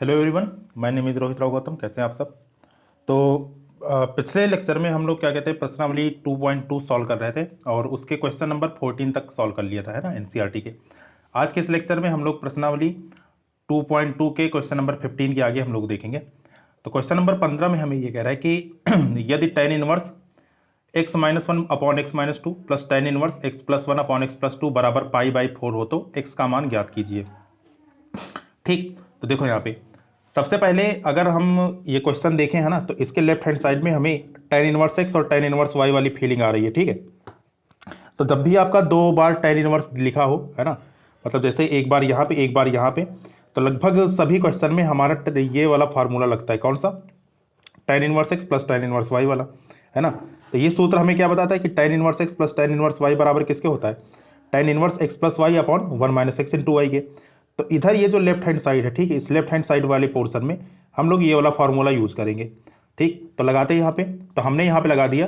Hello everyone, my name is Rohit Rao Gautam. कैसे हैं आप सब। तो पिछले लेक्चर में हम लोग क्या कहते हैं प्रश्नावली 2.2 सॉल्व कर रहे थे और उसके क्वेश्चन नंबर 14 तक सॉल्व कर लिया था, है ना, एनसीईआरटी के। आज के इस लेक्चर में हम लोग प्रश्नावली 2.2 के क्वेश्चन नंबर 15 के आगे हम लोग देखेंगे। तो क्वेश्चन नंबर 15 में हमें ये कह रहा है कि यदि tan inverse x minus one upon x minus two plus tan inverse x plus one upon x plus to बराबर π/4 हो तो x का मान ज्ञात कीजिए। ठीक, तो देखो यहाँ पे सबसे पहले अगर हम ये क्वेश्चन देखें, है ना, तो इसके लेफ्ट हैंड साइड में हमें tan इनवर्स x और tan इनवर्स y वाली फीलिंग आ रही है। ठीक है, तो जब भी आपका दो बार tan इनवर्स लिखा हो, है ना, मतलब जैसे एक बार यहाँ पे एक बार यहाँ पे, तो लगभग सभी क्वेश्चन में हमारा ये वाला फार्मूला लगता है। कौन सा? tan inverse x plus tan inverse y वाला, है ना। तो ये सूत्र हमें क्या बताता है कि tan inverse x plus tan inverse y बराबर किसके होता है? tan inverse x plus y upon 1 minus x into y के। तो इधर ये जो लेफ्ट हैंड साइड है, ठीक है, इस लेफ्ट हैंड साइड वाले पोर्शन में हम लोग ये वाला फार्मूला यूज करेंगे। ठीक, तो लगाते हैं यहाँ पे, तो हमने यहाँ पे लगा दिया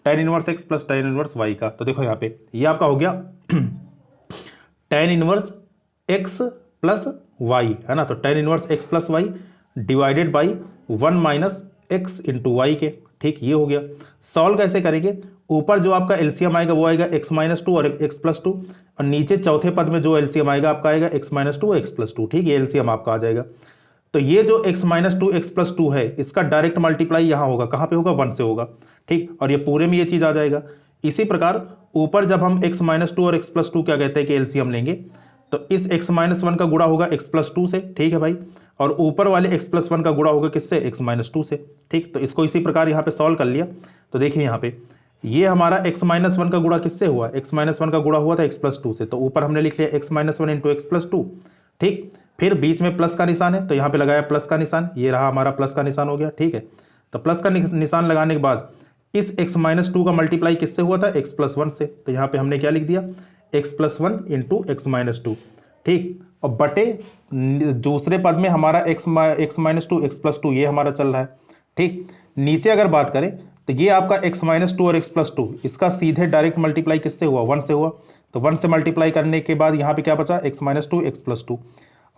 tan inverse x plus tan inverse y का। तो देखो यहाँ पे ये आपका हो गया tan inverse x plus y, है ना। तो tan inverse x plus y divided by 1 minus x into y के। ठीक, ये हो गया। सॉल्व कैसे करेंगे? ऊपर जो आपका एलसीएम आएगा वो आएगा x माइनस टू और x प्लस टू, और नीचे चौथे पद में जो एलसीएम आएगा आपका आएगा x minus to x plus two. ठीक, ये एलसीएम आपका आ जाएगा। तो ये जो x minus two x plus to है इसका डायरेक्ट मल्टीप्लाई यहाँ होगा, कहाँ पे होगा? 1 से होगा। ठीक, और ये पूरे में ये चीज आ जाएगा। इसी प्रकार ऊपर जब हम x माइनस टू और x प्लस टू क्या कहते हैं कि एलसीएम लेंगे, तो इस x माइनस वन का गुणा होगा x प्लस टू से। ठीक है भाई, और ऊपर वाले x प्लस वन का गुणा होगा किससे? x माइनस टू से। ठीक, तो इसको इसी प्रकार यहाँ पे सॉल्व कर लिया। तो देखिए यहाँ पे ये हमारा x माइनस वन का गुणा किससे हुआ? x माइनस वन का गुणा हुआ था x प्लस टू से, तो ऊपर हमने लिख लिया x minus one into x plus to. ठीक, फिर बीच में प्लस का निशान है तो यहाँ पे लगाया प्लस का निशान, ये रहा हमारा प्लस का निशान हो गया। ठीक है, तो प्लस का निशान लगाने के बाद इस x माइनस टू का मल्टीप्लाई किससे हुआ था? x प्लस वन से, तो यहाँ पे हमने क्या लिख दिया? x plus one into x minus two. ठीक, और बटे दूसरे पद में हमारा x minus two x plus to ये हमारा चल रहा है। ठीक, नीचे अगर बात करें तो ये आपका x माइनस टू और x प्लस टू इसका सीधे डायरेक्ट मल्टीप्लाई किससे हुआ? 1 से हुआ। तो 1 से मल्टीप्लाई करने के बाद यहाँ पे क्या बचा? x minus two x plus to,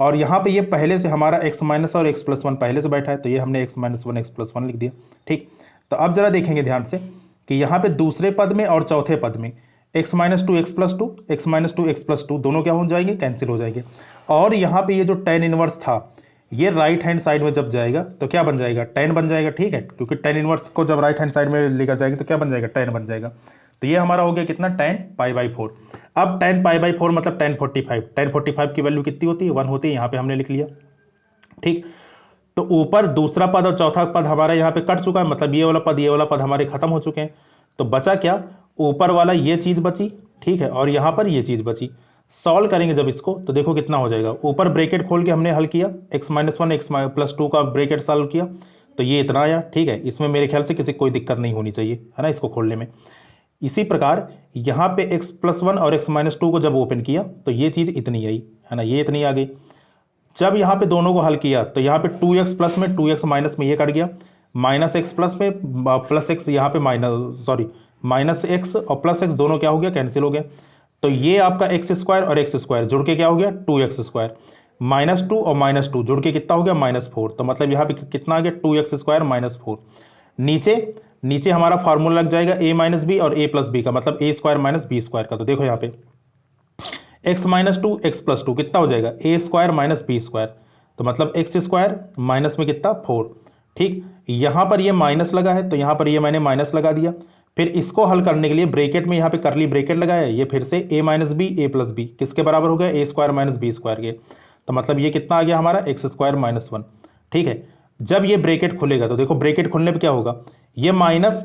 और यहाँ पे ये पहले से हमारा x माइनस और x प्लस वन पहले से बैठा है, तो ये हमने x minus one x plus one लिख दिया। ठीक, तो अब जरा देखेंगे ध्यान से कि यहाँ पे दूसरे पद में और चौथे पद में x minus two x plus to, x minus two x plus to दोनों क्या हो जाएंगे? कैंसिल हो जाएंगे। और यहाँ पे ये जो tan इनवर्स था ये राइट हैंड साइड में जब जाएगा तो क्या बन जाएगा? tan बन जाएगा। ठीक है, क्योंकि tan इनवर्स को जब राइट हैंड साइड में लेकर जाएंगे तो क्या बन जाएगा? tan बन जाएगा। तो ये हमारा हो गया कितना? tan π/4। अब tan π/4 मतलब tan 45। tan 45 की वैल्यू कितनी होती है? 1 होती है, यहाँ पे हमने लिख लिया। ठीक, तो ऊपर दूसरा पद और चौथा पद हमारा यहाँ पे कट चुका है, मतलब ये वाला पद हमारे खत्म हो चुके हैं। तो बचा क्या? ऊपर वाला ये चीज बची, ठीक है, और यहाँ पर ये चीज बची। सॉल्व करेंगे जब इसको तो देखो कितना हो जाएगा। ऊपर ब्रैकेट खोल के हमने हल किया, x minus one x plus to का ब्रैकेट सॉल्व किया तो ये इतना आया। ठीक है, इसमें मेरे ख्याल से किसी कोई दिक्कत नहीं होनी चाहिए, है ना, इसको खोलने में। इसी प्रकार यहाँ पे x प्लस वन और x माइनस टू को जब ओपन किया तो ये चीज इतनी आई, है ना, ये इतनी आ गई। जब यहाँ पे दोनों को हल किया तो यहाँ पे 2x प्लस में 2x माइनस में ये कट गया, माइनस एक्स प्लस में प्लस एक्स, यहाँ पे माइनस एक्स और प्लस एक्स दोनों क्या हो गया? कैंसिल हो गया। तो ये आपका एक्स स्क्वायर और एक्स स्क्वायर जुड़ के क्या हो गया? 2x square. माइनस टू और माइनस टू जुड़ के कितना हो गया? -4। तो मतलब यहाँ पे कितना आ गया? 2x square -4। नीचे नीचे हमारा फार्मूला लग जाएगा a माइनस बी और a प्लस बी का, मतलब a square minus b square का। तो देखो यहाँ पे x minus two x plus two कितना हो जाएगा? a square minus b square, तो मतलब एक्स स्क्वायर माइनस में कितना? 4। ठीक, यहाँ पर ये माइनस लगा है तो यहाँ पर ये मैंने माइनस लगा दिया। फिर इसको हल करने के लिए ब्रैकेट में यहाँ पे करली ब्रैकेट लगाया, ये फिर से a minus b a plus b किसके बराबर हो गया? a square minus b square के। तो मतलब ये कितना आ गया हमारा? X square minus one. ठीक है, जब ये ब्रैकेट खुलेगा तो देखो ब्रैकेट खुलने पे क्या होगा? ये माइनस,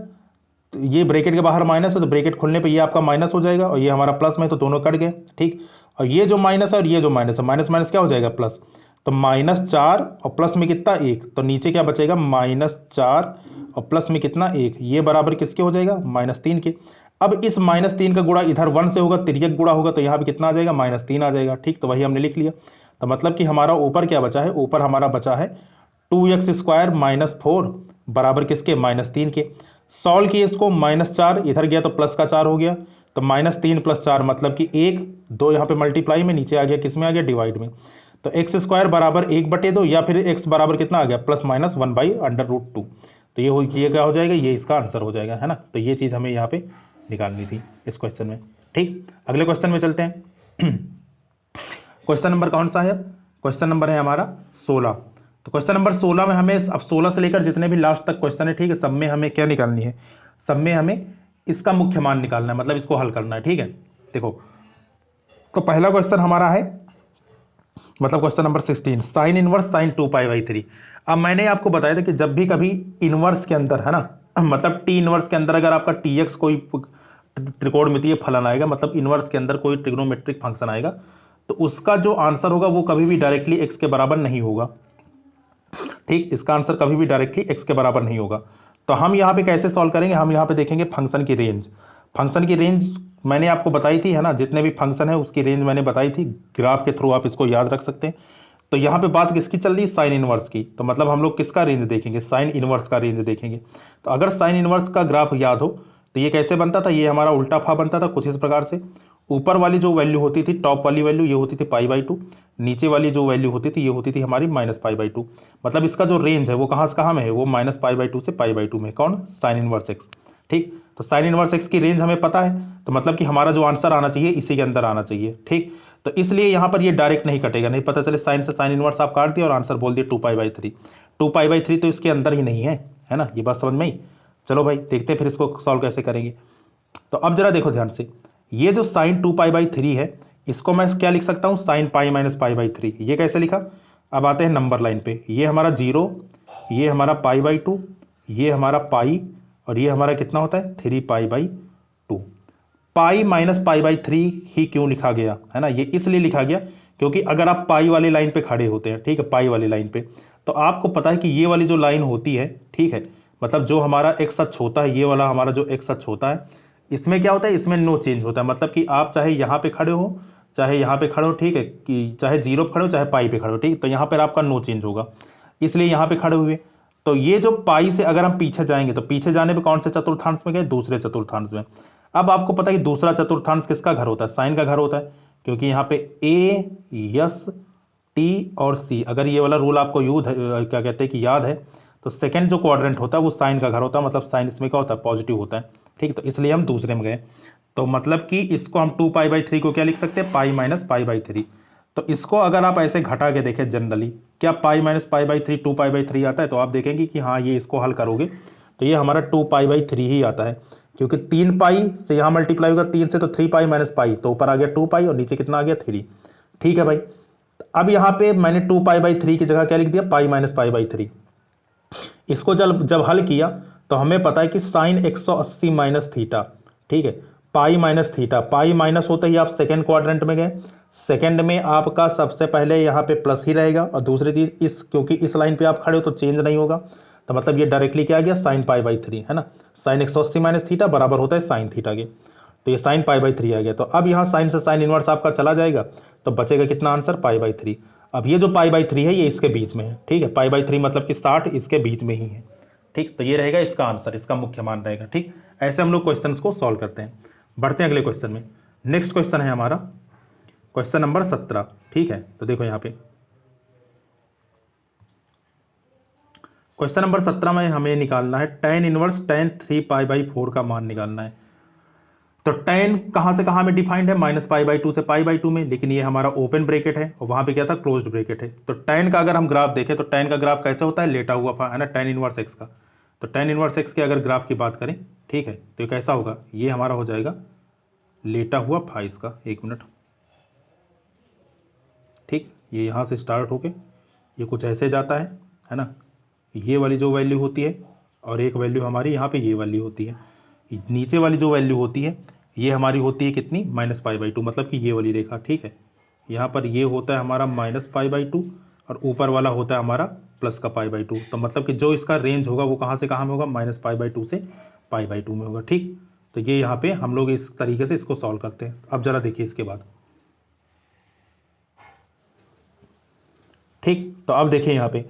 ये ब्रैकेट के बाहर माइनस है तो ब्रैकेट खुलने पे ये आपका माइनस हो जाएगा और ये हमारा प्लस में, तो दोनों कट गए। ठीक, और ये जो माइनस है और ये जो माइनस है, माइनस माइनस क्या हो जाएगा? प्लस। तो -4 और प्लस में कितना? 1। तो नीचे क्या बचेगा? -4 और प्लस में कितना? 1। ये बराबर किसके हो जाएगा? -3 के। अब इस -3 का गुणा इधर 1 से होगा, तिर्यक गुणा होगा, तो यहाँ पे कितना आ जाएगा? -3 आ जाएगा। ठीक, तो वही हमने लिख लिया। तो मतलब कि हमारा ऊपर क्या बचा है? ऊपर हमारा बचा है 2x स्क्वायर -4 बराबर किसके? -3 के। सॉल्व किए इसको, -4 इधर गया तो प्लस का 4 हो गया, तो -3 + 4 मतलब कि 1, 2 यहाँ पे मल्टीप्लाई में, नीचे आ गया किस में? आ गया? डिवाइड में। तो एक्स स्क्वायर बराबर 1/2 या फिर एक्स बराबर कितना आ गया +/(1/√2). तो ये क्या हो जाएगा, ये इसका आंसर हो जाएगा, है ना। तो ये चीज़ हमें यहाँ पे निकालनी थी इस क्वेश्चन में। ठीक, अगले क्वेश्चन में चलते हैं। क्वेश्चन नंबर कौन सा है, क्वेश्चन नंबर है हमारा 16। तो क्वेश्चन नंबर 16 में हमें अब 16 से लेकर जितने भी लास्ट तक क्वेश्चन है, ठीक है, सब में हमें क्या निकालनी है, सब में हमें इसका मुख्य मान निकालना है, मतलब इसको हल करना है। ठीक है, देखो तो पहला क्वेश्चन हमारा है, मतलब question number 16, sine inverse sine 2π/3। अब मैंने आपको बताया था कि जब भी कभी इनवर्स के अंदर, है ना, मतलब टी इनवर्स के अंदर अगर आपका टी एक्स कोई त्रिकोणमितीय फलन आएगा, मतलब इनवर्स के अंदर कोई ट्रिग्नोमेट्रिक फंक्शन आएगा, तो उसका जो आंसर होगा वो कभी भी डायरेक्टली एक्स के बराबर नहीं होगा। ठीक, इसका आंसर कभी भी डायरेक्टली एक्स के बराबर नहीं होगा। तो हम यहाँ पे कैसे सॉल्व करेंगे, हम यहाँ पे देखेंगे फंक्शन की रेंज। फंक्शन की रेंज मैंने आपको बताई थी, है ना, जितने भी फंक्शन है उसकी रेंज मैंने बताई थी, ग्राफ के थ्रू आप इसको याद रख सकते हैं। तो यहाँ पे बात किसकी चल रही है, साइन इनवर्स की। तो मतलब हम लोग किसका रेंज देखेंगे, साइन इनवर्स का रेंज देखेंगे। तो अगर साइन इनवर्स का ग्राफ याद हो तो ये कैसे बनता था, ये हमारा उल्टा फा बनता था कुछ इस प्रकार से। ऊपर वाली जो वैल्यू होती थी, टॉप वाली वैल्यू, ये होती थी π/2। नीचे वाली जो वैल्यू होती थी ये होती थी हमारी -π/2। मतलब इसका जो रेंज है वो कहाँ से कहाँ में है, वो -π/2 से π/2 में। कौन, साइन इनवर्स एक्स। ठीक, तो साइन इनवर्स एक्स की रेंज हमें पता है, तो मतलब कि हमारा जो आंसर आना चाहिए इसी के अंदर आना चाहिए। ठीक, तो इसलिए यहाँ पर ये डायरेक्ट नहीं कटेगा, नहीं पता चले साइन से साइन इनवर्स आप काट दिया और आंसर बोल दिया 2π/3। 2π/3 तो इसके अंदर ही नहीं है ना, ये बात समझ में आई। चलो भाई देखते हैं फिर इसको सॉल्व कैसे करेंगे। तो अब जरा देखो ध्यान से, ये जो साइन 2π/3 है इसको मैं क्या लिख सकता हूँ, साइन π - π/3। ये कैसे लिखा, अब आते हैं नंबर लाइन पे। ये हमारा 0, ये हमारा π/2, ये हमारा पाई, और ये हमारा कितना होता है 3π/2। पाई - π/3 ही क्यों लिखा गया, है ना, ये इसलिए लिखा गया क्योंकि अगर आप पाई वाली लाइन पे खड़े होते हैं, ठीक है, पाई वाली लाइन पे, तो आपको पता है कि ये वाली जो लाइन होती है, ठीक है, मतलब जो हमारा एक्स अक्ष होता है, ये वाला हमारा जो एक्स अक्ष होता है, इसमें क्या होता है, इसमें नो चेंज होता है। मतलब कि आप चाहे यहाँ पे खड़े हो चाहे यहाँ पे खड़े हो, ठीक है, कि चाहे 0 पे खड़े हो चाहे पाई पे खड़े हो, ठीक, तो यहाँ पर आपका नो चेंज होगा, इसलिए यहाँ पे खड़े हुए। तो ये जो पाई से अगर हम पीछे जाएंगे तो पीछे जाने पे कौन से चतुर्थांश में गए, दूसरे चतुर्थांश में। अब आपको पता है कि दूसरा चतुर्थांश किसका घर होता है, साइन का घर होता है, क्योंकि यहाँ पे ए, एस, टी और सी, अगर ये वाला रूल आपको क्या कहते हैं कि याद है, तो सेकंड जो क्वाड्रेंट होता है वो साइन का घर होता है, मतलब साइन इसमें क्या होता है, पॉजिटिव होता है। ठीक, तो इसलिए हम दूसरे में गए। तो मतलब कि इसको हम 2π/3 को क्या लिख सकते हैं, पाई - π/3। तो इसको अगर आप ऐसे घटा के देखें जनरली, क्या पाई - π/3 2π/3 आता है, तो आप देखेंगे कि हाँ, ये इसको हल करोगे तो ये हमारा 2π/3 ही आता है, क्योंकि 3 पाई से यहाँ मल्टीप्लाई होगा 3 से, तो 3π - पाई, तो ऊपर आ गया 2π और नीचे कितना आ गया 3। ठीक है भाई, अब यहाँ पे मैंने 2π/3 की जगह क्या लिख दिया, पाई - π/3। इसको जब हल किया तो हमें पता है कि साइन 180 माइनस थीटा, ठीक है, pi minus theta, pi minus होते ही आप सेकेंड क्वाड्रेंट में गए। सेकेंड में आपका सबसे पहले यहाँ पे प्लस ही रहेगा, और दूसरी चीज इस, क्योंकि इस लाइन पे आप खड़े हो तो चेंज नहीं होगा, तो मतलब ये डायरेक्टली क्या आ गया, साइन π/3, है ना। साइन 180 माइनस थीटा बराबर होता है साइन थीटा के, तो ये साइन π/3 आ गया। तो अब यहाँ साइन से साइन इनवर्स आपका चला जाएगा, तो बचेगा कितना आंसर, π/3। अब ये जो π/3 है ये इसके बीच में है, ठीक है, π/3 मतलब कि 60 इसके बीच में ही है। ठीक, तो ये रहेगा इसका आंसर, इसका मुख्य मान रहेगा। ठीक, ऐसे हम लोग क्वेश्चंस को सॉल्व करते हैं। बढ़ते हैं अगले क्वेश्चन में। नेक्स्ट क्वेश्चन है हमारा क्वेश्चन नंबर 17। ठीक है, तो देखो यहाँ पे क्वेश्चन नंबर 17 में हमें निकालना है tan इनवर्स tan 3π/4 का मान निकालना है। तो tan कहां से कहां में डिफाइंड है, -π/2 से π/2 में, लेकिन ये हमारा ओपन ब्रैकेट है और वहां पे क्या था, क्लोज्ड ब्रैकेट है। तो tan का अगर हम ग्राफ देखें तो tan का ग्राफ कैसे होता है, लेटा हुआ, है ना, tan इनवर्स x का। तो tan इनवर्स x के अगर ग्राफ की बात करें, ठीक है, तो ये कैसा होगा, ये हमारा हो जाएगा लेटा हुआ फा इसका। एक मिनट, ठीक, ये यहाँ से स्टार्ट होके ये कुछ ऐसे जाता है ना, ये वाली जो वैल्यू होती है और एक वैल्यू हमारी यहाँ पे ये वाली होती है, नीचे वाली जो वैल्यू होती है ये हमारी होती है कितनी, -π/2, मतलब कि ये वाली रेखा। ठीक है, यहाँ पर ये होता है हमारा -π/2 और ऊपर वाला होता है हमारा प्लस का π/2। तो मतलब कि जो इसका रेंज होगा वो कहाँ से कहाँ में होगा, -π/2 से π/2 में होगा। ठीक, तो ये यहाँ पे हम लोग इस तरीके से इसको सॉल्व करते हैं। अब जरा देखिए इसके बाद, ठीक, तो अब देखिए यहाँ पे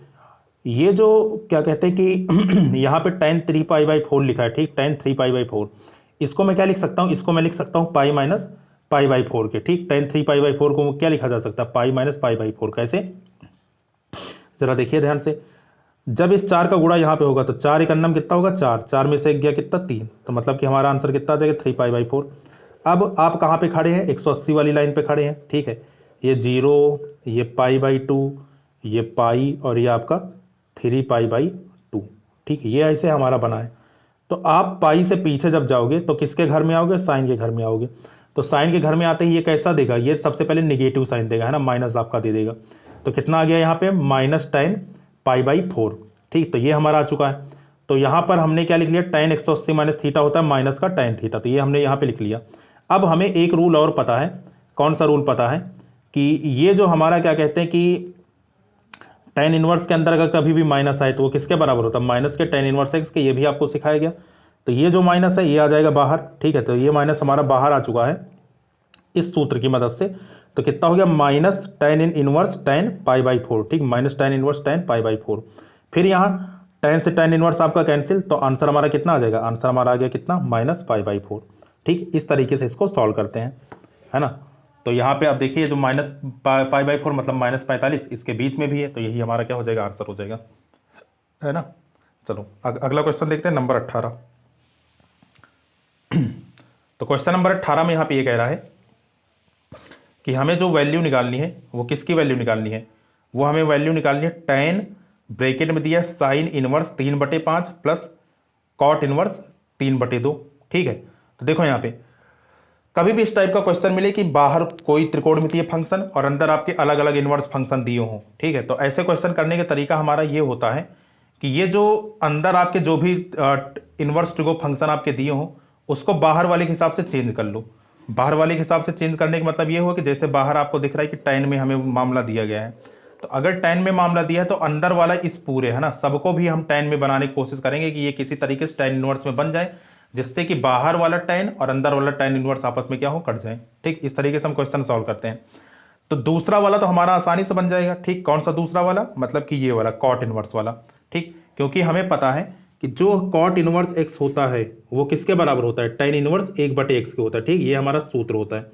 ये जो क्या कहते हैं कि यहाँ पे tan 3π/4 लिखा है, ठीक, tan 3π/4, इसको मैं क्या लिख सकता हूँ, इसको मैं लिख सकता हूँ पाई - पाई/4 के, ठीक। tan 3 पाई/4 को क्या लिखा जा सकता है, पाई माइनस पाई/4। कैसे, जरा देखिए ध्यान से। जब इस 4 का गुणा यहाँ पे होगा तो 4 एकन्नम कितना होगा, 4, 4 में से एक गया कितना, 3, तो मतलब कि हमारा आंसर कितना आ जाएगा, 3 पाई/4। अब आप कहाँ पे खड़े हैं, 180 वाली लाइन पे खड़े हैं, ठीक है। ये 0, ये पाई/2, ये पाई, और ये आपका 3 पाई/2, ठीक। ये ऐसे हमारा बना है। तो आप पाई से पीछे जब जाओगे तो किसके घर में आओगे, साइन के घर में आओगे। तो साइन के घर में आते ही ये कैसा देगा, ये सबसे पहले निगेटिव साइन देगा, है ना, माइनस आपका दे देगा। तो कितना आ गया यहाँ पे, -tan पाई/4, ठीक। तो ये हमारा आ चुका है। तो यहाँ पर हमने क्या लिख लिया, tan 180 माइनस थीटा होता है माइनस का tan थीटा, तो ये हमने यहाँ पे लिख लिया। अब हमें एक रूल और पता है, कौन सा रूल पता है, कि ये जो हमारा क्या कहते हैं कि tan इनवर्स के अंदर अगर कभी भी माइनस आए तो वो किसके बराबर होता है, माइनस के tan इनवर्स x के, ये भी आपको सिखाया गया। तो ये जो माइनस है ये आ जाएगा बाहर, ठीक है। तो ये माइनस हमारा बाहर आ चुका है इस सूत्र की मदद से। तो कितना हो गया, माइनस tan इनवर्स tan पाई/4, ठीक, माइनस tan इनवर्स tan पाई/4। फिर यहाँ tan से tan इनवर्स आपका कैंसिल, तो आंसर हमारा कितना आ जाएगा, आंसर हमारा आ गया कितना, -पाई/4, ठीक। इस तरीके से इसको सॉल्व करते हैं, है ना। तो यहाँ पे आप देखिए जो पाई/4 मतलब -45 इसके बीच में भी है, तो यही हमारा क्या हो जाएगा, आंसर हो जाएगा, है ना। चलो अगला क्वेश्चन देखते हैं, नंबर 18। तो क्वेश्चन नंबर 18 में यहाँ पे ये कह रहा है कि हमें जो वैल्यू निकालनी है वो किसकी वैल्यू निकालनी है, वो हमें वैल्यू निकालनी है tan, ब्रैकेट में दिया sine inverse 3/5 plus cot inverse 3/2, ठीक है। तो देखो यहाँ पे कभी भी इस टाइप का क्वेश्चन मिले कि बाहर कोई त्रिकोणमितीय फंक्शन और अंदर आपके अलग अलग इनवर्स फंक्शन दिए हों, ठीक है, तो ऐसे क्वेश्चन करने का तरीका हमारा ये होता है कि ये जो अंदर आपके जो भी इनवर्स ट्रिगो फंक्शन आपके दिए हों उसको बाहर वाले के हिसाब से चेंज कर लो। बाहर वाले के हिसाब से चेंज करने का मतलब ये हुआ कि जैसे बाहर आपको दिख रहा है कि tan में हमें मामला दिया गया है, तो अगर tan में मामला दिया है तो अंदर वाला इस पूरे, है ना, सबको भी हम tan में बनाने की कोशिश करेंगे कि ये किसी तरीके से tan इनवर्स में बन जाए, जिससे कि बाहर वाला tan और अंदर वाला tan इनवर्स आपस में क्या हो, कट जाए, ठीक। इस तरीके से हम क्वेश्चन सॉल्व करते हैं। तो दूसरा वाला तो हमारा आसानी से बन जाएगा, ठीक। कौन सा दूसरा वाला, मतलब कि ये वाला कॉट इनवर्स वाला, ठीक, क्योंकि हमें पता है कि जो कॉट इनवर्स x होता है वो किसके बराबर होता है, tan इनवर्स 1/x के होता है, ठीक। ये हमारा सूत्र होता है।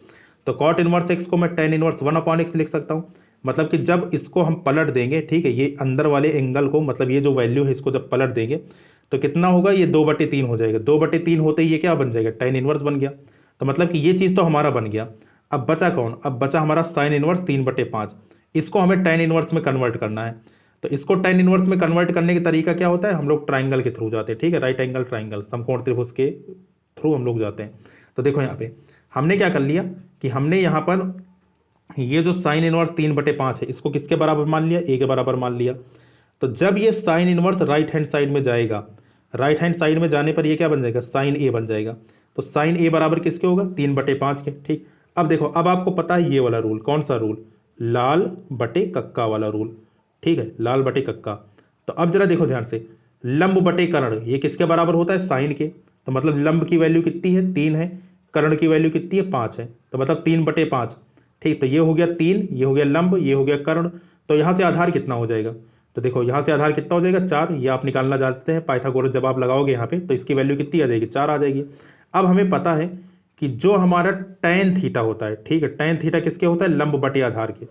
तो कॉट इनवर्स x को मैं tan इनवर्स 1/x लिख सकता हूँ। मतलब कि जब इसको हम पलट देंगे, ठीक है, ये अंदर वाले एंगल को, मतलब ये जो वैल्यू है इसको जब पलट देंगे तो कितना होगा, ये 2/3 हो जाएगा। 2/3 होते ही ये क्या बन जाएगा, tan इनवर्स बन गया। तो मतलब कि ये चीज तो हमारा बन गया। अब बचा कौन, अब बचा हमारा साइन इनवर्स 3/5। इसको हमें tan इनवर्स में कन्वर्ट करना है। तो इसको tan इनवर्स में कन्वर्ट करने का तरीका क्या होता है, हम लोग ट्राइंगल के थ्रू जाते हैं, ठीक है, राइट एंगल ट्राइंगल, समकोण त्रिभुज के थ्रू हम लोग जाते हैं। तो देखो यहाँ पे हमने क्या कर लिया कि हमने यहाँ पर ये जो साइन इनवर्स 3/5 है इसको किसके बराबर मान लिया, a के बराबर मान लिया। तो जब ये sine inverse right hand side में जाएगा, राइट हैंड साइड में जाने पर ये क्या बन जाएगा, साइन a बन जाएगा। तो साइन a बराबर किसके होगा, 3/5 के, ठीक। अब देखो, अब आपको पता है ये वाला रूल, कौन सा रूल, लाल बटे कक्का वाला रूल, ठीक है, लाल बटे कक्का। तो अब जरा देखो ध्यान से, लंब बटे कर्ण ये किसके बराबर होता है, साइन के। तो मतलब लंब की वैल्यू कितनी है, 3 है, कर्ण की वैल्यू कितनी है, 5 है, तो मतलब 3/5, ठीक। तो ये हो गया 3, ये हो गया लंब, ये हो गया कर्ण। तो यहां से आधार कितना हो जाएगा, तो देखो यहां से आधार कितना हो जाएगा, 4। ये आप निकालना जानते हैं, पाइथागोरस जब आप लगाओगे यहाँ पे तो इसकी वैल्यू कितनी आ जाएगी, 4 आ जाएगी। अब हमें पता है कि जो हमारा tan थीटा होता है, ठीक है, tan थीटा किसके होता है, लंब बटे आधार के।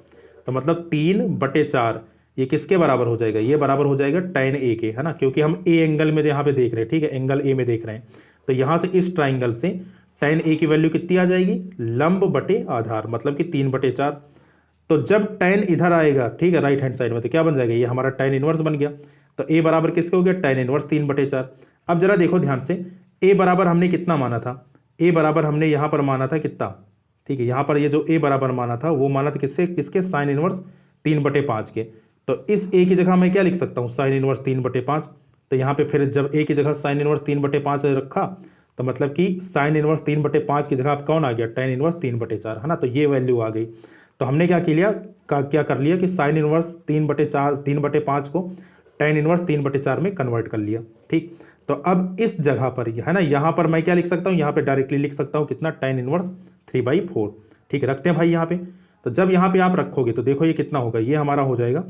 तो मतलब 3/4 ये किसके बराबर हो जाएगा, ये बराबर हो जाएगा tan a के, है ना, क्योंकि हम a एंगल में यहाँ पे देख रहे हैं, ठीक है, एंगल a में देख रहे हैं। तो यहां से इस ट्राइंगल से tan a की वैल्यू कितनी आ जाएगी, लंब बटे आधार, मतलब कि 3/4। तो जब tan इधर आएगा, ठीक है, राइट हैंड साइड में, तो क्या बन जाएगा, ये हमारा tan इनवर्स बन गया। तो a बराबर किसके हो गया, tan इनवर्स 3/4। अब जरा देखो ध्यान से, a बराबर हमने कितना माना था, a बराबर हमने यहां पर माना था कितना, ठीक है, यहां पर ये जो a बराबर माना था वो माना था किससे, किसके, साइन इनवर्स 3/5 के। तो इस a की जगह मैं क्या लिख सकता हूं, साइन इनवर्स 3/5। तो यहाँ पे फिर जब a की जगह साइन इनवर्स 3/5 रखा तो मतलब कि साइन इनवर्स 3/5 की जगह आप कौन आ गया, tan इनवर्स 3/4, है ना। तो ये वैल्यू आ गई। तो हमने क्या किया, क्या कर लिया कि साइन इनवर्स 3/5 को tan इनवर्स 3/4 में कन्वर्ट कर लिया, ठीक। तो अब इस जगह पर, है ना, यहां पर मैं क्या लिख सकता हूं, यहां पे डायरेक्टली लिख सकता हूं कितना, tan इनवर्स 3/4, ठीक है, रखते हैं भाई यहां पे। तो जब यहां पे आप रखोगे तो देखो ये कितना होगा, ये हमारा हो जाएगा,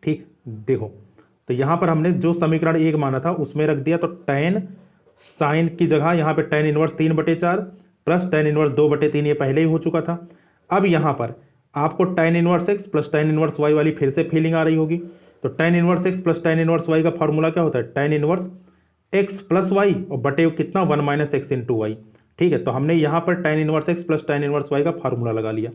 ठीक। देखो तो यहां पर हमने जो समीकरण 1 माना था उसमें रख दिया, तो tan साइन की जगह यहां पे tan inverse 3/4 plus tan inverse 2/3, ये पहले ही हो चुका था। अब यहाँ पर आपको tan inverse x plus tan inverse y वाली फिर से फीलिंग आ रही होगी। तो tan inverse x plus tan inverse y का फॉर्मूला क्या होता है, tan inverse x plus y और बटे कितना 1 माइनस एक्स इंटू वाई। ठीक है, तो हमने यहाँ पर tan inverse x plus tan inverse y का फार्मूला लगा लिया।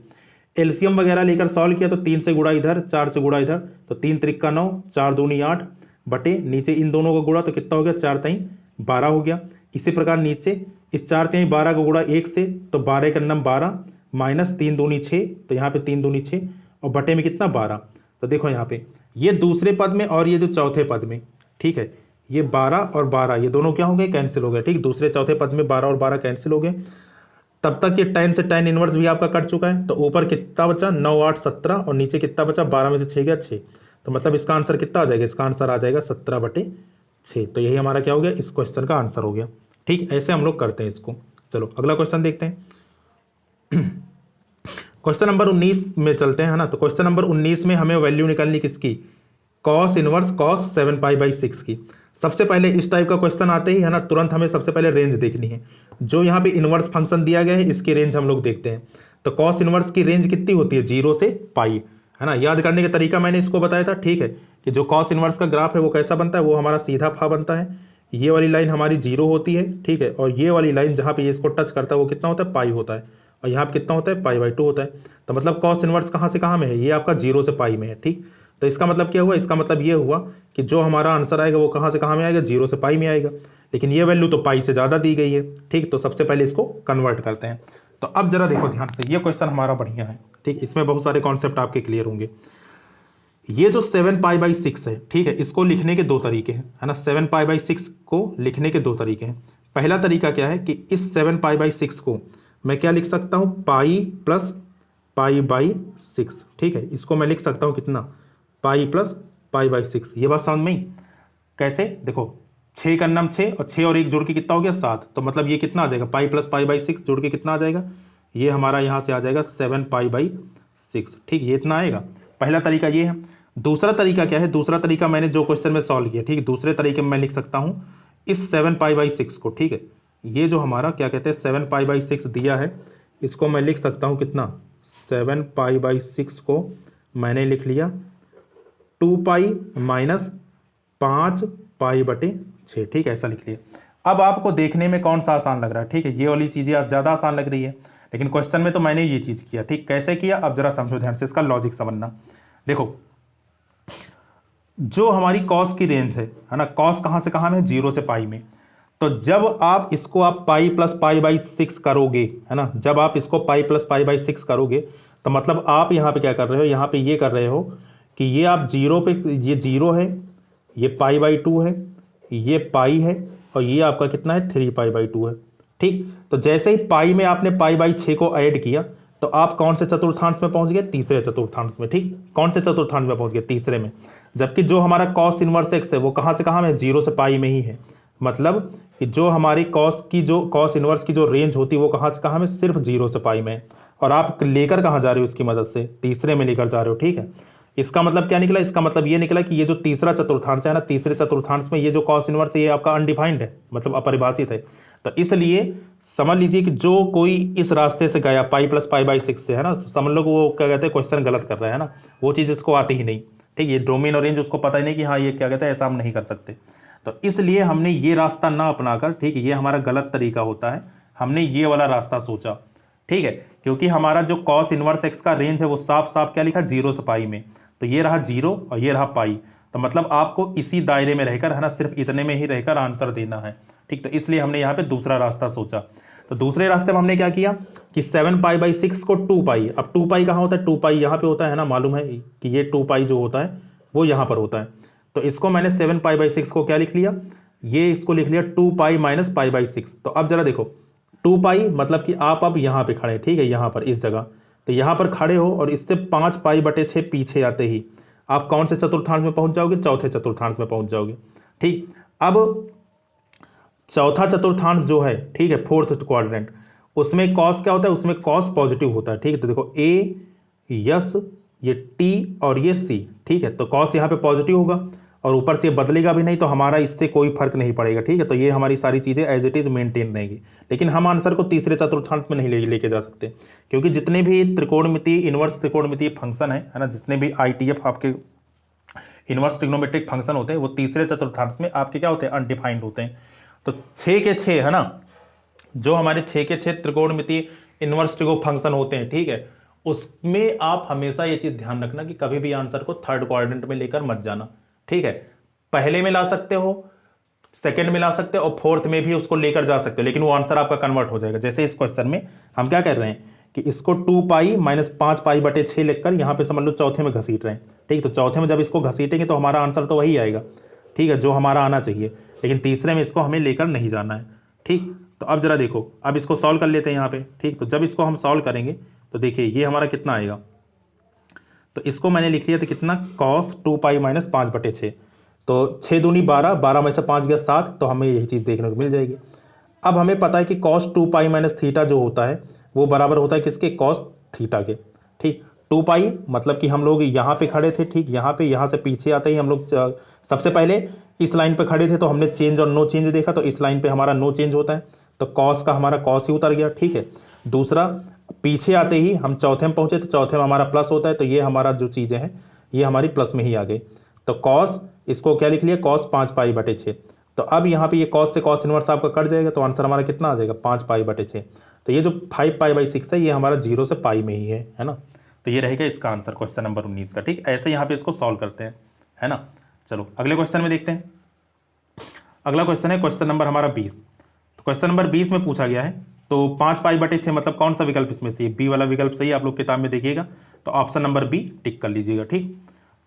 एलसीएम वगैरह लेकर सॉल्व किया तो 3 से गुणा इधर, 4 से गुणा इधर, तो 3 त्रिक 9, 4 दूनी 8 बटे नीचे इन दोनों का गुणा तो कितना हो गया, 4 3 12 हो गया। इसी प्रकार नीचे इस 4 3 12 का गुणा 1 से, तो 12 का नम 12 माइनस 3 दूनी 6, तो यहाँ पे 3 दूनी 6 और बटे में कितना 12। तो देखो यहाँ पे ये दूसरे पद में और ये जो चौथे पद में, ठीक है, ये 12 और 12 ये दोनों क्या हो गए, कैंसिल हो गए। ठीक, दूसरे चौथे पद में 12 और 12 कैंसिल हो गए। तब तक ये tan से tan इनवर्स भी आपका कट चुका है। तो ऊपर कितना बचा, 9 8 17 और नीचे कितना बचा, 12 में से 6 गया 6। तो मतलब इसका आंसर कितना आ जाएगा, इसका आंसर आ जाएगा 17/6। तो यही हमारा क्या हो गया, इस क्वेश्चन का आंसर हो गया। ठीक, ऐसे हम लोग करते हैं इसको। चलो अगला क्वेश्चन देखते हैं। क्वेश्चन नंबर 19 में चलते हैं, है ना। तो क्वेश्चन नंबर 19 में हमें वैल्यू निकालनी किसकी, कॉस इनवर्स कॉस 7π/6 की। सबसे पहले इस टाइप का क्वेश्चन आते ही, है ना, तुरंत हमें सबसे पहले रेंज देखनी है। जो यहाँ पे इनवर्स फंक्शन दिया गया है इसकी रेंज हम लोग देखते हैं। तो कॉस इनवर्स की रेंज कितनी होती है, 0 से पाई, है ना। याद करने का तरीका मैंने इसको बताया था, ठीक है, कि जो कॉस इनवर्स का ग्राफ है वो कैसा बनता है, वो हमारा सीधा फा बनता है। ये वाली लाइन हमारी 0 होती है, ठीक है, और ये वाली लाइन जहाँ पे ये इसको टच करता है वो कितना होता है, पाई होता है, और यहाँ पे कितना होता है, π/2 होता है। तो मतलब कॉस इनवर्स कहाँ से कहाँ में है, ये आपका 0 से पाई में है। ठीक, तो इसका मतलब क्या हुआ, इसका मतलब ये हुआ कि जो हमारा आंसर आएगा वो कहाँ से कहाँ में आएगा, 0 से पाई में आएगा। लेकिन ये वैल्यू तो पाई से ज़्यादा दी गई है। ठीक, तो सबसे पहले इसको कन्वर्ट करते हैं। तो अब जरा देखो ध्यान से, ये क्वेश्चन हमारा बढ़िया है। ठीक, इसमें बहुत सारे कॉन्सेप्ट आपके क्लियर होंगे। ये जो 7π/6 है, ठीक है, इसको लिखने के दो तरीके हैं, है ना। 7π/6 को लिखने के दो तरीके हैं। पहला तरीका क्या है कि इस 7π/6 को मैं क्या लिख सकता हूँ, पाई प्लस π/6। ठीक है, इसको मैं लिख सकता हूँ कितना, पाई प्लस π/6। ये बात समझ में ही कैसे, देखो 6 का नाम 6 और 6 और 1 जोड़ के कितना हो गया 7। तो मतलब ये कितना आ जाएगा, पाई प्लस π/6 जोड़ के कितना आ जाएगा, ये हमारा यहाँ से आ जाएगा 7π/6। ठीक, ये इतना आएगा। पहला तरीका ये है। दूसरा तरीका क्या है, दूसरा तरीका मैंने जो क्वेश्चन में सॉल्व किया, ठीक है, दूसरे तरीके में मैं लिख सकता हूँ इस 7π/6 को। ठीक है, ये जो हमारा क्या कहते हैं 7π/6 दिया है, इसको मैं लिख सकता हूँ कितना, 7π/6 को मैंने लिख लिया 2π माइनस 5π/6। ठीक है, ऐसा लिख लिया। अब आपको देखने में कौन सा आसान लग रहा है, ठीक है, ये वाली चीज़ें ज़्यादा आसान लग रही है, लेकिन क्वेश्चन में तो मैंने ये चीज़ किया। ठीक, कैसे किया, अब जरा समझो ध्यान से, इसका लॉजिक समझना। देखो जो हमारी कॉस की रेंज है ना, कॉस कहाँ से कहाँ में, 0 से पाई में। तो जब आप इसको आप पाई प्लस π/6 करोगे, है ना, जब आप इसको पाई प्लस π/6 करोगे तो मतलब आप यहाँ पे क्या कर रहे हो, यहाँ पे ये कर रहे हो कि ये आप 0 पे, ये 0 है, ये π/2 है, ये पाई है, और ये आपका कितना है 3π/2 है। ठीक, तो जैसे ही पाई में आपने π/6 को ऐड किया तो आप कौन से चतुर्थांश में पहुंच गए, तीसरे चतुर्थांश में। ठीक, कौन से चतुर्थांश में पहुंच गए, तीसरे में। जबकि जो हमारा कॉस इनवर्स एक्स है वो कहाँ से कहाँ में, 0 से पाई में ही है। मतलब कि जो हमारी कॉस इनवर्स की जो रेंज होती है वो कहाँ से कहाँ में, सिर्फ 0 से पाई में है। और आप लेकर कहाँ जा रहे हो, इसकी मदद से तीसरे में लेकर जा रहे हो। ठीक है, इसका मतलब क्या निकला, इसका मतलब ये निकला कि ये जो तीसरा चतुर्थांश है ना, तीसरे चतुर्थांश में ये जो कॉस इनवर्स है ये आपका अनडिफाइंड है, मतलब अपरिभाषित है। तो इसलिए समझ लीजिए कि जो कोई इस रास्ते से गया पाई प्लस π/6 से, है ना, समझ लो कि वो क्या कहते हैं क्वेश्चन गलत कर रहा है ना, वो चीज़ इसको आती ही नहीं। ठीक, ये डोमेन और रेंज उसको पता ही नहीं कि हाँ ये क्या कहते हैं, ऐसा हम नहीं कर सकते। तो इसलिए हमने ये रास्ता ना अपनाकर, ठीक है, ये हमारा गलत तरीका होता है, हमने ये वाला रास्ता सोचा। ठीक है, क्योंकि हमारा जो कॉस इनवर्स एक्स का रेंज है वो साफ साफ क्या लिखा, 0 से पाई में। तो ये रहा 0 और ये रहा पाई। तो मतलब आपको इसी दायरे में रहकर, है ना, सिर्फ इतने में ही रहकर आंसर देना है। ठीक, तो इसलिए हमने यहाँ पे दूसरा रास्ता सोचा। तो दूसरे रास्ते में हमने क्या किया कि 7π/6 को 2π, अब 2π कहाँ होता है, 2π यहाँ पे होता है ना, मालूम है कि ये 2π जो होता है वो यहाँ पर होता है। तो इसको मैंने 7π/6 को क्या लिख लिया, ये इसको लिख लिया 2π माइनस π/6। तो अब जरा देखो 2π मतलब कि आप अब यहाँ पे खड़े, ठीक है, यहाँ पर इस जगह, तो यहाँ पर खड़े हो और इससे 5π/6 पीछे आते ही आप कौन से चतुर्थांश में पहुंच जाओगे, चौथे चतुर्थांश में पहुंच जाओगे। ठीक, अब चौथा चतुर्थांश जो है, ठीक है, फोर्थ क्वाड्रेंट, उसमें कॉस क्या होता है, उसमें कॉस पॉजिटिव होता है। ठीक है, तो देखो ए यस, ये टी और ये सी। ठीक है, तो कॉस यहाँ पे पॉजिटिव होगा और ऊपर से बदलेगा भी नहीं तो हमारा इससे कोई फर्क नहीं पड़ेगा, ठीक है। तो ये हमारी सारी चीज़ें एज इट इज़ मेंटेन रहेंगी, लेकिन हम आंसर को तीसरे चतुर्थांश में नहीं लेके जा सकते, क्योंकि जितने भी त्रिकोणमितीय इनवर्स त्रिकोणमितीय फंक्शन है ना, जितने भी ITF आपके इनवर्स ट्रिग्नोमेट्रिक फंक्शन होते हैं वो तीसरे चतुर्थांश में आपके क्या होते हैं, अनडिफाइंड होते हैं। तो 6 के 6 है ना, जो हमारे 6 के 6 त्रिकोणमितीय इनवर्स ट्रिगो फंक्शन होते हैं, ठीक है, उसमें आप हमेशा ये चीज ध्यान रखना कि कभी भी आंसर को थर्ड क्वाड्रेंट में लेकर मत जाना, ठीक है। पहले में ला सकते हो, सेकंड में ला सकते हो और फोर्थ में भी उसको लेकर जा सकते हो, लेकिन वो आंसर आपका कन्वर्ट हो जाएगा। जैसे इस क्वेश्चन में हम क्या कर रहे हैं कि इसको 2 पाई माइनस 5 पाई बटे 6 लिखकर यहाँ पे समझ लो चौथे में घसीट रहे हैं, ठीक। तो चौथे में जब इसको घसीटेंगे तो हमारा आंसर तो वही आएगा, ठीक है, जो हमारा आना चाहिए, लेकिन तीसरे में इसको हमें लेकर नहीं जाना है, ठीक। तो अब जरा देखो, अब इसको सॉल्व कर लेते हैं यहाँ पे, ठीक। तो जब इसको हम सॉल्व करेंगे तो देखिए ये हमारा कितना आएगा, तो इसको मैंने लिख लिया था कितना, cos 2 पाई माइनस 5 बटे 6, तो 6 दूनी 12, 12 में से 5 गया 7, तो हमें यही चीज़ देखने को मिल जाएगी। अब हमें पता है कि cos 2 पाई माइनस थीटा जो होता है वो बराबर होता है किसके, cos थीटा के, ठीक। 2 पाई मतलब कि हम लोग यहाँ पे खड़े थे, ठीक, यहाँ पे, यहाँ से पीछे आते ही हम लोग सबसे पहले इस लाइन पे खड़े थे तो हमने चेंज और नो चेंज देखा, तो इस लाइन पे हमारा नो चेंज होता है, तो cos का हमारा cos ही उतर गया, ठीक है। दूसरा, पीछे आते ही हम चौथे में पहुंचे तो चौथे में हमारा प्लस होता है, तो ये हमारा जो चीज़ें हैं ये हमारी प्लस में ही आ गई, तो cos इसको क्या लिख लिया, cos 5 पाई बटे 6। तो अब यहाँ पे ये cos से cos इनवर्स आपका कट जाएगा, तो आंसर हमारा कितना आ जाएगा, 5 पाई बटे 6। तो ये जो 5 पाई बाई 6 है ये हमारा 0 से पाई में ही है ना। तो ये रहेगा इसका आंसर क्वेश्चन नंबर 19 का, ठीक। ऐसे यहाँ पे इसको सॉल्व करते हैं, है ना। चलो अगले क्वेश्चन में देखते हैं। अगला क्वेश्चन है क्वेश्चन नंबर हमारा 20। तो क्वेश्चन नंबर 20 में पूछा गया है, तो 5 पाई बटे 6 मतलब कौन सा विकल्प इसमें से, बी वाला विकल्प सही, आप लोग किताब में देखिएगा, तो ऑप्शन नंबर बी टिक कर लीजिएगा, ठीक।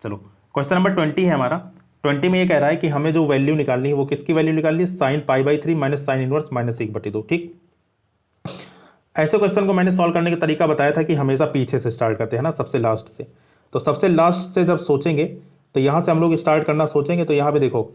चलो क्वेश्चन नंबर 20 है हमारा। 20 में ये कह रहा है कि हमें जो वैल्यू निकालनी है वो किसकी वैल्यू निकालनी है, sine pi by 3 minus sine inverse minus 1/2, ठीक। ऐसे क्वेश्चन को मैंने सॉल्व करने का तरीका बताया था कि हमेशा पीछे से स्टार्ट करते हैं ना, सबसे लास्ट से। तो सबसे लास्ट से जब सोचेंगे तो यहां से हम लोग स्टार्ट करना सोचेंगे, तो यहाँ पे देखो,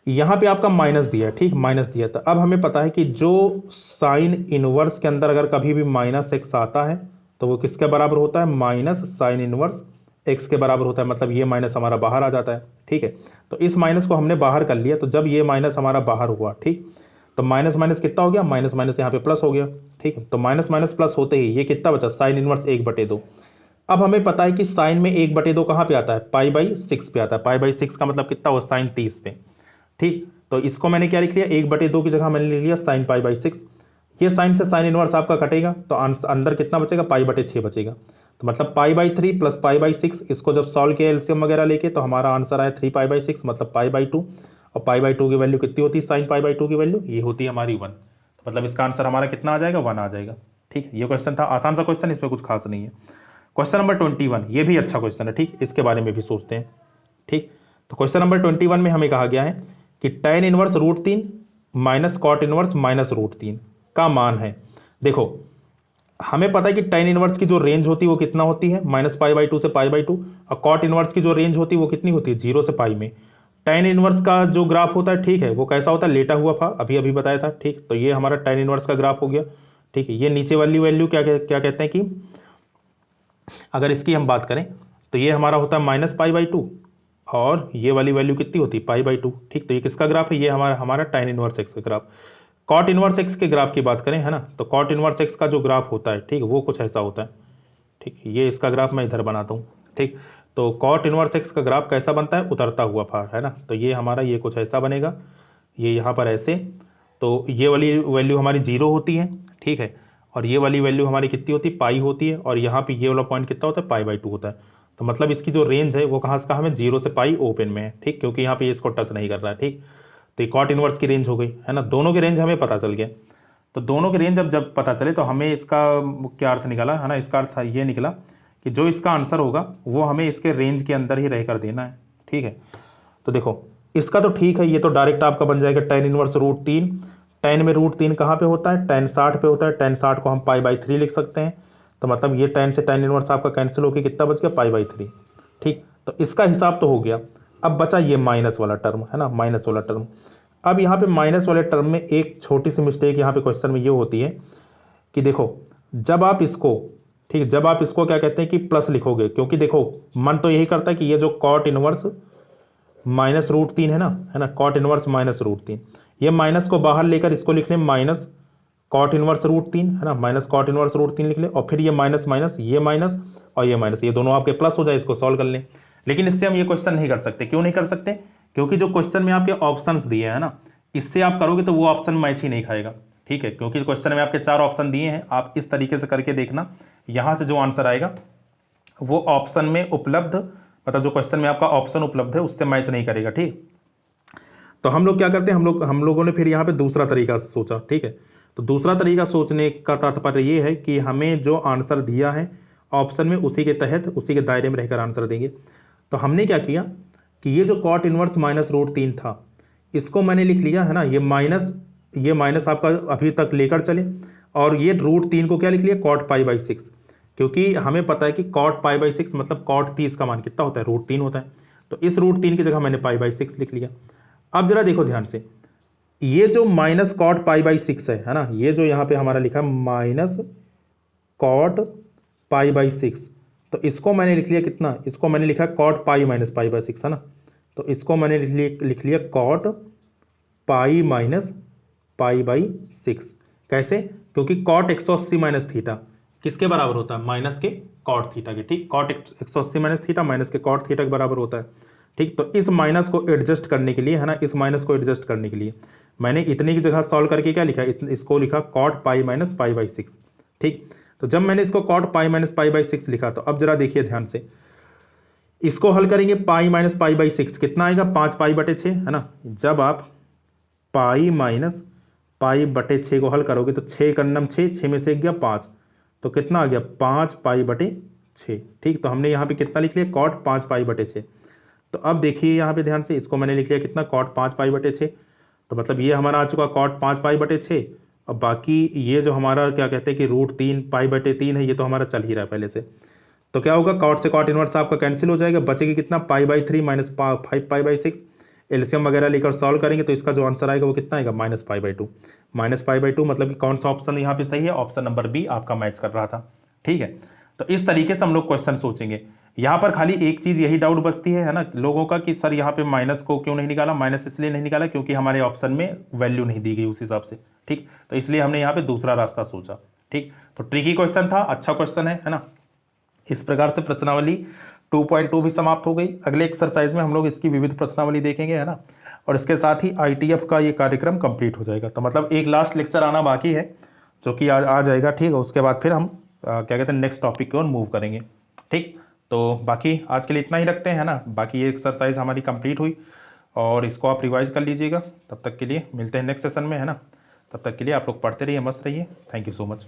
यहाँ पे आपका माइनस दिया है, ठीक, माइनस दिया। तो अब हमें पता है कि जो साइन इनवर्स के अंदर अगर कभी भी माइनस एक्स आता है तो वो किसके बराबर होता है, माइनस साइन इनवर्स एक्स के बराबर होता है, मतलब ये माइनस हमारा बाहर आ जाता है, ठीक है। तो इस माइनस को हमने बाहर कर लिया, तो जब ये माइनस हमारा बाहर हुआ, ठीक, तो माइनस माइनस कितना हो गया, माइनस माइनस यहाँ पे प्लस हो गया, ठीक है। तो माइनस माइनस प्लस होते ही ये कितना बचा, साइन इनवर्स 1/2। अब हमें पता है कि साइन में 1/2 कहाँ पे आता है, पाई बाई 6 पे आता है। पाई बाई 6 का मतलब कितना हुआ, साइन 30 पे, ठीक। तो इसको मैंने क्या लिख लिया, 1/2 की जगह मैंने लिख लिया साइन पाई बाई 6। ये साइन से साइन इनवर्स आपका कटेगा तो अंदर कितना बचेगा, पाई बटे 6 बचेगा, तो मतलब pi by 3 plus pi by 6। इसको जब सॉल्व किया एलसीएम वगैरह लेके तो हमारा आंसर आया 3 पाई बाई 6 मतलब पाई बाई 2। और पाई बाई 2 की वैल्यू कितनी होती है, साइन पाई बाई 2 की वैल्यू ये होती है हमारी 1। तो मतलब इसका आंसर हमारा कितना आ जाएगा, 1 आ जाएगा, ठीक। ये क्वेश्चन था, आसान सा क्वेश्चन, इसमें कुछ खास नहीं है। क्वेश्चन नंबर 21, ये भी अच्छा क्वेश्चन है, ठीक, इसके बारे में भी सोचते हैं, ठीक। तो क्वेश्चन नंबर 21 में हमें कहा गया है कि tan inverse √3 minus cot inverse minus √3 का मान है। देखो हमें पता है कि tan इनवर्स की जो रेंज होती है वो कितना होती है, माइनस पाई बाई 2 से पाई बाई 2, और कॉट इनवर्स की जो रेंज होती है वो कितनी होती है, 0 से पाई में। tan इनवर्स का जो ग्राफ होता है, ठीक है, वो कैसा होता है, लेटा हुआ था, अभी अभी बताया था, ठीक। तो ये हमारा tan इनवर्स का ग्राफ हो गया, ठीक है। ये नीचे वाली वैल्यू क्या क्या कहते हैं कि अगर इसकी हम बात करें तो ये हमारा होता है माइनस पाई बाई 2, और ये वाली वैल्यू कितनी होती है, पाई बाई 2, ठीक। तो ये किसका ग्राफ है, ये हमारा tan इनवर्स एक्स का ग्राफ। कॉट इनवर्स एक्स के ग्राफ की बात करें, है ना, तो कॉट इनवर्स एक्स का जो ग्राफ होता है, ठीक, वो कुछ ऐसा होता है, ठीक। ये इसका ग्राफ मैं इधर बनाता हूँ, ठीक। तो कॉट इनवर्स एक्स का ग्राफ कैसा बनता है, उतरता हुआ फार, है ना। तो ये हमारा ये कुछ ऐसा बनेगा, ये यहाँ पर ऐसे, तो ये वाली वैल्यू हमारी 0 होती है, ठीक है, और ये वाली वैल्यू हमारी कितनी होती है, पाई होती है, और यहाँ पे ये वाला पॉइंट कितना होता है, पाई बाई 2 होता है। तो मतलब इसकी जो रेंज है वो कहाँ से कहाँ में, 0 से पाई ओपन में है, ठीक, क्योंकि यहाँ पे इसको टच नहीं कर रहा है, ठीक। तो ये कॉट इनवर्स की रेंज हो गई, है ना, दोनों की रेंज हमें पता चल गया। तो दोनों की रेंज जब पता चले तो हमें इसका क्या अर्थ निकला, है ना, इसका अर्थ ये निकला कि जो इसका आंसर होगा वो हमें इसके रेंज के अंदर ही रहकर देना है, ठीक है। तो देखो इसका तो ठीक है, ये तो डायरेक्ट आपका बन जाएगा tan इनवर्स √3। tan में √3 कहाँ पे होता है, tan 60 पे होता है, tan 60 को हम पाई बाई 3 लिख सकते हैं। तो मतलब ये tan से tan इनवर्स आपका कैंसिल होकर कितना बच गया, पाई बाई 3, ठीक। तो इसका हिसाब तो हो गया। अब बचा ये माइनस वाला टर्म, है ना, माइनस वाला टर्म। अब यहाँ पे माइनस वाले टर्म में एक छोटी सी मिस्टेक यहाँ पे क्वेश्चन में ये होती है कि देखो जब आप इसको, ठीक, जब आप इसको क्या कहते हैं कि प्लस लिखोगे, क्योंकि देखो मन तो यही करता है कि ये जो कॉट इनवर्स -√3 है ना, कॉट इनवर्स -√3। ये माइनस को बाहर लेकर इसको लिख लें माइनस कॉट इनवर्स √3 है ना, माइनस कॉट इनवर्स √3 लिख लें, और फिर ये माइनस माइनस ये माइनस और ये माइनस, ये दोनों आपके प्लस हो जाए, इसको सॉल्व कर लें। लेकिन इससे हम ये क्वेश्चन नहीं कर सकते। क्यों नहीं कर सकते? क्योंकि जो क्वेश्चन में आपके ऑप्शंस दिए हैं ना, इससे आप करोगे तो वो ऑप्शन मैच ही नहीं खाएगा। ठीक है, क्योंकि क्वेश्चन में आपके 4 ऑप्शन दिए हैं, आप इस तरीके से करके देखना, यहां से जो आंसर आएगा वो ऑप्शन में उपलब्ध, मतलब जो क्वेश्चन में आपका ऑप्शन उपलब्ध है उससे मैच नहीं करेगा। ठीक, तो हम लोग क्या करते हैं, हम लोगों ने फिर यहाँ पे दूसरा तरीका सोचा। ठीक है, तो दूसरा तरीका सोचने का तात्पर्य ये है कि हमें जो आंसर दिया है ऑप्शन में, उसी के तहत उसी के दायरे में रहकर आंसर देंगे। तो हमने क्या किया कि ये जो कॉट इनवर्स -√3 था, इसको मैंने लिख लिया है ना, ये माइनस आपका अभी तक लेकर चले, और ये √3 को क्या लिख लिया, कॉट π/6, क्योंकि हमें पता है कि कॉट π/6 मतलब कॉट 30 का मान कितना होता है, √3 होता है। तो इस √3 की जगह मैंने π/6 लिख लिया। अब जरा देखो ध्यान से, ये जो माइनस कॉट π/6 है ना, ये जो यहाँ पे हमारा लिखा माइनस कॉट π/6, तो इसको मैंने लिख लिया कितना, इसको मैंने लिखा कॉट पाई माइनस π/6 है ना, तो इसको मैंने लिख लिया कॉट पाई माइनस π/6। कैसे? क्योंकि कॉट 180 माइनस थीटा किसके बराबर होता है, माइनस के कॉट थीटा के। ठीक, कॉट 180 माइनस थीटा माइनस के कॉट थीटा के बराबर होता है। ठीक, तो इस माइनस को एडजस्ट करने के लिए है ना, इस माइनस को एडजस्ट करने के लिए मैंने इतनी की जगह सॉल्व करके क्या लिखा, इसको लिखा कॉट पाई माइनस π/6। ठीक, तो जब मैंने इसको कॉट पाई माइनस π/6 लिखा, तो अब जरा देखिए ध्यान से, इसको हल करेंगे, पाई माइनस π/6 कितना आएगा, 5π/6 है ना। जब आप पाई माइनस π/6 को हल करोगे तो 6 का नम 6 में से गया 5, तो कितना आ गया, 5π/6। ठीक, तो हमने यहाँ पे कितना लिख लिया, कॉट 5π/6। तो अब देखिए यहाँ पे ध्यान से, इसको मैंने लिख लिया कितना, कॉट 5π/6। तो मतलब ये हमारा आ चुका कॉट 5π/6। अब बाकी ये जो हमारा क्या कहते हैं कि √3 π/3 है, ये तो हमारा चल ही रहा है पहले से। तो क्या होगा, कॉट से कॉट इनवर्स आपका कैंसिल हो जाएगा, बचेगी कितना, π/3 माइनस 5π/6। एलसीएम वगैरह लेकर सॉल्व करेंगे तो इसका जो आंसर आएगा वो कितना आएगा, -π/2। -π/2 मतलब कि कौन सा ऑप्शन यहाँ पे सही है, ऑप्शन नंबर बी आपका मैच कर रहा था। ठीक है, तो इस तरीके से हम लोग क्वेश्चन सोचेंगे। यहाँ पर खाली एक चीज यही डाउट बचती है ना लोगों का, कि सर यहाँ पे माइनस को क्यों नहीं निकाला, माइनस इसलिए नहीं निकाला क्योंकि हमारे ऑप्शन में वैल्यू नहीं दी गई उस हिसाब से। ठीक, तो इसलिए हमने यहाँ पे दूसरा रास्ता सोचा। ठीक, तो ट्रिकी क्वेश्चन था, अच्छा क्वेश्चन है ना। इस प्रकार से प्रश्नावली 2.2 भी समाप्त हो गई। अगले एक्सरसाइज में हम लोग इसकी विविध प्रश्नावली देखेंगे है ना, और इसके साथ ही आईटीएफ का ये कार्यक्रम कंप्लीट हो जाएगा। तो मतलब एक लास्ट लेक्चर आना बाकी है जो कि आ जाएगा। ठीक है, उसके बाद फिर हम क्या कहते हैं नेक्स्ट टॉपिक की ओर मूव करेंगे। ठीक, तो बाकी आज के लिए इतना ही रखते हैं ना। बाकी ये एक्सरसाइज हमारी कंप्लीट हुई और इसको आप रिवाइज कर लीजिएगा। तब तक के लिए मिलते हैं नेक्स्ट सेशन में है ना। तब तक के लिए आप लोग पढ़ते रहिए, मस्त रहिए। Thank you so much.